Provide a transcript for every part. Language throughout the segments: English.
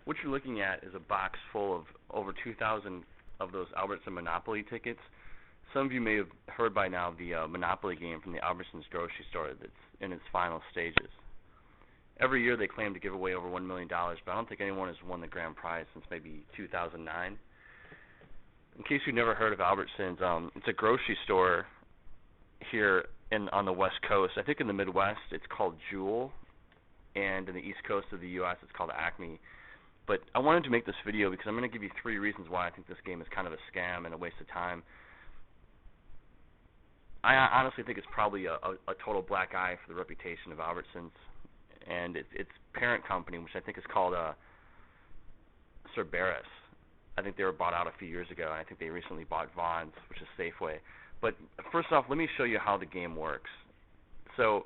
What you're looking at is a box full of over 2,000 of those Albertsons Monopoly tickets. Some of you may have heard by now of the Monopoly game from the Albertsons grocery store that's in its final stages. Every year they claim to give away over $1 million, but I don't think anyone has won the grand prize since maybe 2009. In case you've never heard of Albertsons, it's a grocery store here on the West Coast. I think in the Midwest it's called Jewel, and in the East Coast of the U.S. it's called Acme. But I wanted to make this video because I'm going to give you 3 reasons why I think this game is kind of a scam and a waste of time. I honestly think it's probably a total black eye for the reputation of Albertsons and its parent company, which I think is called Cerberus. I think they were bought out a few years ago, and I think they recently bought Vaughn's, which is Safeway. But first off, let me show you how the game works. So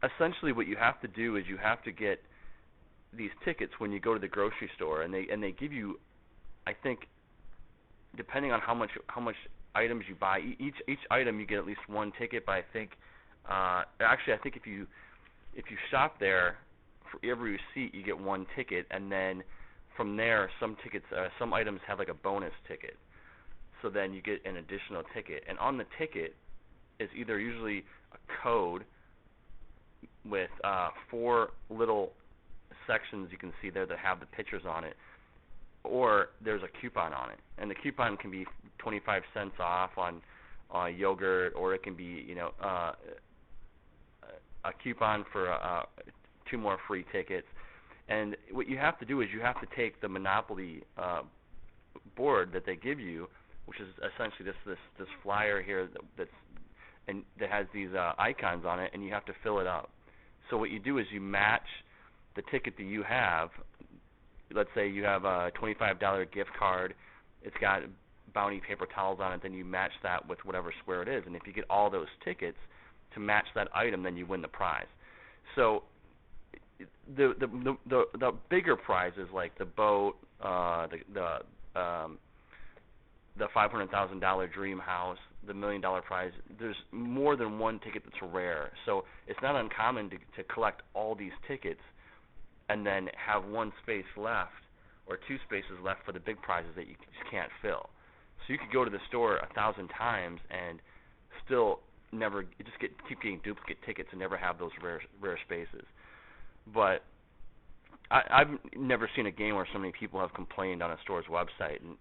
essentially what you have to do is you have to get these tickets when you go to the grocery store, and they give you, I think, depending on how much items you buy, each item you get at least 1 ticket. But I think actually I think if you shop there, for every receipt you get 1 ticket, and then from there some items have like a bonus ticket, so then you get an additional ticket. And on the ticket is either usually a code with 4 little sections you can see there that have the pictures on it, or there's a coupon on it, and the coupon can be 25 cents off on yogurt, or it can be a coupon for 2 more free tickets. And what you have to do is you have to take the Monopoly board that they give you, which is essentially this flyer here that has these icons on it, and you have to fill it up. So what you do is you match the ticket that you have. Let's say you have a $25 gift card. It's got Bounty paper towels on it. Then you match that with whatever square it is, and if you get all those tickets to match that item, then you win the prize. So the bigger prizes like the boat, the $500,000 dream house, the $1 million prize, there's more than 1 ticket that's rare. So it's not uncommon to collect all these tickets and then have 1 space left or 2 spaces left for the big prizes that you just can't fill. So you could go to the store 1,000 times and still never keep getting duplicate tickets and never have those rare spaces. But I've never seen a game where so many people have complained on a store's website, and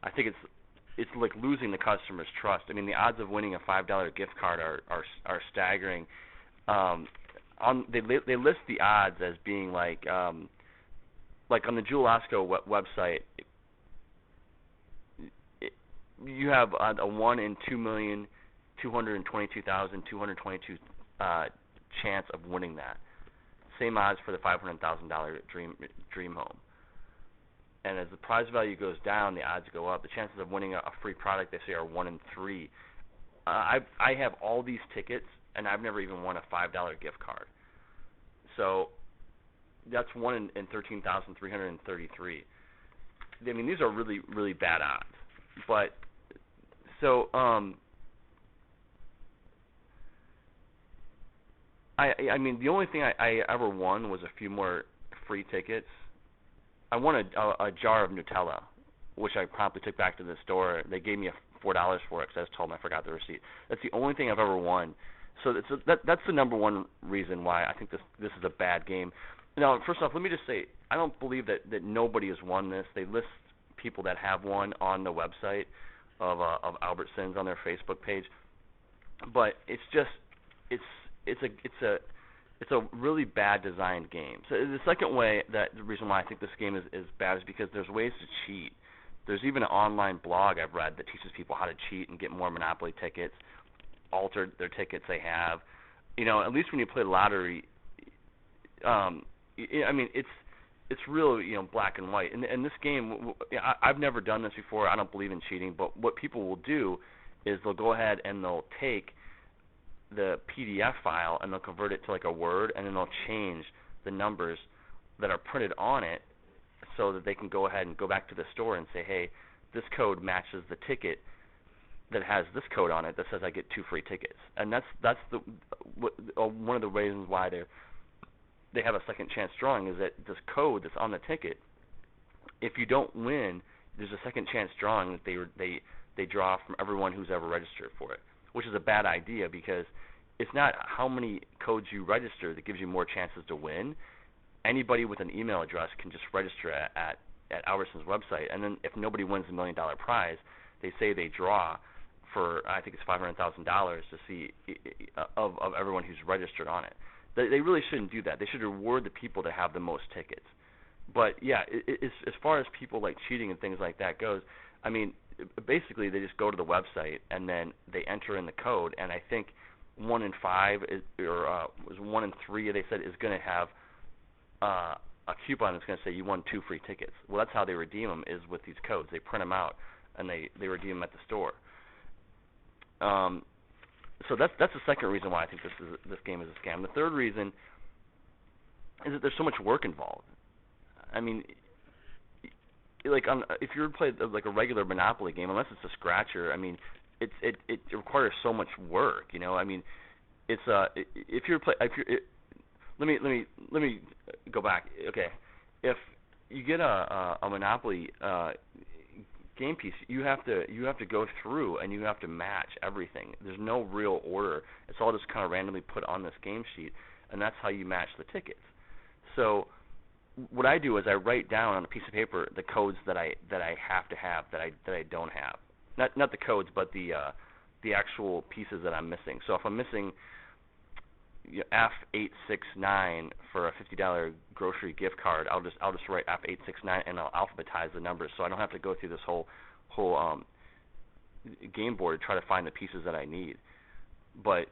I think it's like losing the customer's trust. I mean, the odds of winning a $5 gift card are staggering. They list the odds as being like on the Jewel Osco website, you have a 1 in 2,222,222 chance of winning that. Same odds for the $500,000 dream home. And as the prize value goes down, the odds go up. The chances of winning a free product, they say, are 1 in 3. I have all these tickets, and I've never even won a $5 gift card. So that's 1 in 13,333. I mean, these are really, really bad odds. But so I mean, the only thing I ever won was a few more free tickets. I won a jar of Nutella, which I promptly took back to the store. They gave me $4 for it because I was told them I forgot the receipt. That's the only thing I've ever won. So that's the number 1 reason why I think this is a bad game. Now, first off, let me just say, I don't believe that nobody has won this. They list people that have won on the website of Albertsons on their Facebook page, but it's a really bad designed game. So the second way, that the reason why I think this game is bad is because there's ways to cheat. There's even an online blog I've read that teaches people how to cheat and get more Monopoly tickets, alter their tickets they have. At least when you play lottery, I mean, it's really black and white. In this game, I've never done this before. I don't believe in cheating, but what people will do is they'll go ahead and they'll take the PDF file and they'll convert it to like a Word, and then they'll change the numbers that are printed on it so that they can go ahead and go back to the store and say, hey, this code matches the ticket that has this code on it that says I get 2 free tickets. And that's one of the reasons why they have a second chance drawing, is that this code that's on the ticket if you don't win, there's a second chance drawing that they draw from everyone who's ever registered for it, which is a bad idea because it's not how many codes you register that gives you more chances to win. Anybody with an email address can just register at Albertsons website, and then if nobody wins the $1 million prize, they say they draw for, I think it's $500,000 to see of everyone who's registered on it. They really shouldn't do that. They should reward the people that have the most tickets. But yeah, as far as people like cheating and things like that goes, I mean, basically they just go to the website and then they enter in the code, and I think 1 in 5 was 1 in 3 they said is going to have a coupon that's going to say you won 2 free tickets. Well, that's how they redeem them, is with these codes. They print them out and they redeem them at the store. So that's the second reason why I think this game is a scam. The third reason is that there's so much work involved. I mean, like if you were to play like a regular Monopoly game, unless it's a scratcher, I mean, it requires so much work. You know, I mean, it's let me go back. Okay, if you get a Monopoly game piece, you have to go through and you have to match everything. There's no real order. It's all just kind of randomly put on this game sheet, and that's how you match the tickets. So what I do is I write down on a piece of paper the codes that I have to have that I don't have. Not the codes, but the actual pieces that I'm missing. So if I'm missing F869 for a $50 grocery gift card, I'll just write F869 and I'll alphabetize the numbers, so I don't have to go through this whole game board to try to find the pieces that I need. But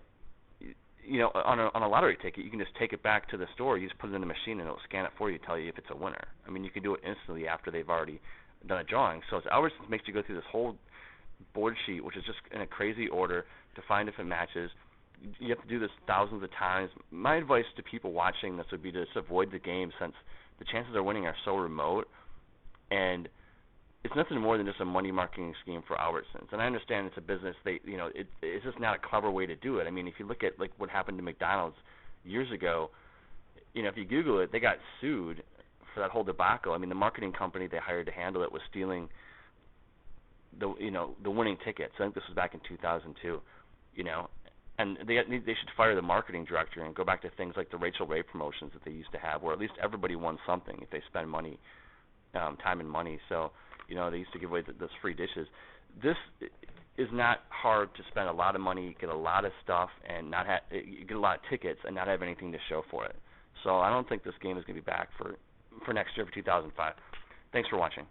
you know, on a lottery ticket, you can just take it back to the store. You just put it in the machine and it'll scan it for you, tell you if it's a winner. I mean, you can do it instantly after they've already done a drawing. So it's Albertsons makes you go through this whole board sheet, which is just in a crazy order to find if it matches. You have to do this thousands of times. My advice to people watching this would be to just avoid the game, since the chances of winning are so remote, and it's nothing more than just a money marketing scheme for Albertsons. And I understand it's a business. It's just not a clever way to do it. I mean, if you look at like what happened to McDonald's years ago, you know, if you Google it, they got sued for that whole debacle. I mean, the marketing company they hired to handle it was stealing the winning tickets. I think this was back in 2002. You know, and they should fire the marketing director and go back to things like the Rachel Ray promotions that they used to have, where at least everybody won something if they spend money, time and money. So, you know, they used to give away those free dishes. This is not hard to spend a lot of money, get a lot of stuff, and get a lot of tickets and not have anything to show for it. So I don't think this game is going to be back for next year, for 2005. Thanks for watching.